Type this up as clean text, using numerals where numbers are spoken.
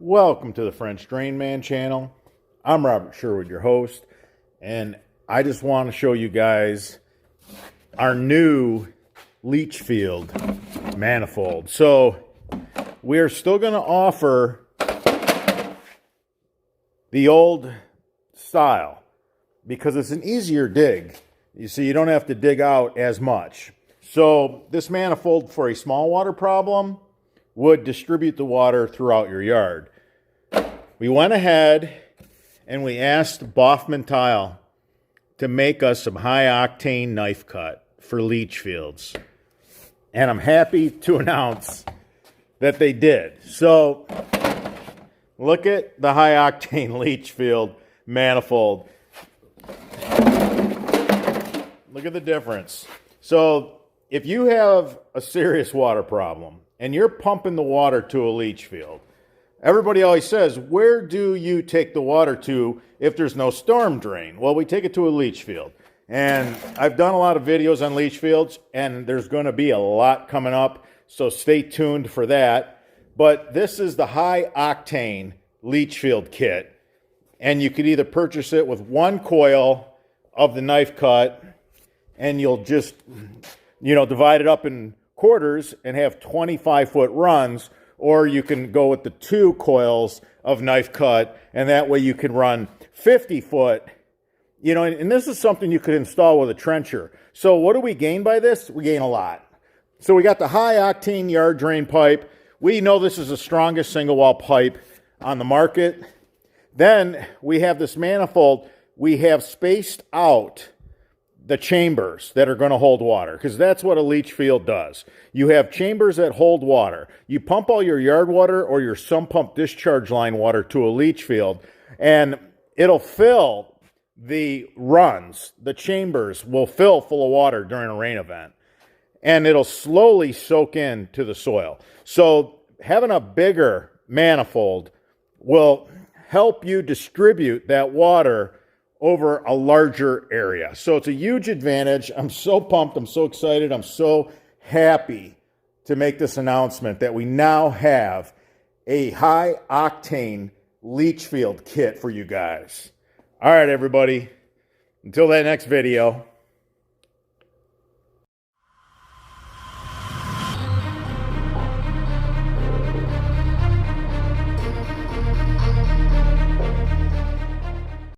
Welcome to the French Drain Man channel. I'm Robert Sherwood, your host, and I just want to show you guys our new Leechfield Manifold. So we're still going to offer the old style because it's an easier dig. You see, you don't have to dig out as much. So this manifold for a small water problem would distribute the water throughout your yard. We went ahead and we asked Boffman Tile to make us some high octane knife cut for leach fields. And I'm happy to announce that they did. So look at the high octane Leechfield manifold. Look at the difference. So if you have a serious water problem and you're pumping the water to a leach field, everybody always says, where do you take the water to if there's no storm drain? Well, we take it to a leach field. And I've done a lot of videos on leach fields, and there's going to be a lot coming up, so stay tuned for that. But this is the high octane Leechfield kit, and you could either purchase it with one coil of the knife cut, and you'll just, divide it up in quarters and have 25-foot runs, or you can go with the 2 coils of knife cut, and that way you can run 50-foot. And this is something you could install with a trencher. So what do we gain by this? We gain a lot. So we got the high octane yard drain pipe. We know this is the strongest single wall pipe on the market. Then we have this manifold. We have spaced out the chambers that are going to hold water, because that's what a leach field does. You have chambers that hold water. You pump all your yard water or your sump pump discharge line water to a leach field, and it'll fill the runs. The chambers will fill full of water during a rain event, and it'll slowly soak into the soil. So having a bigger manifold will help you distribute that water over a larger area. So it's a huge advantage. I'm so pumped. I'm so excited. I'm so happy to make this announcement that we now have a high octane Leechfield kit for you guys. All right, everybody. Until that next video.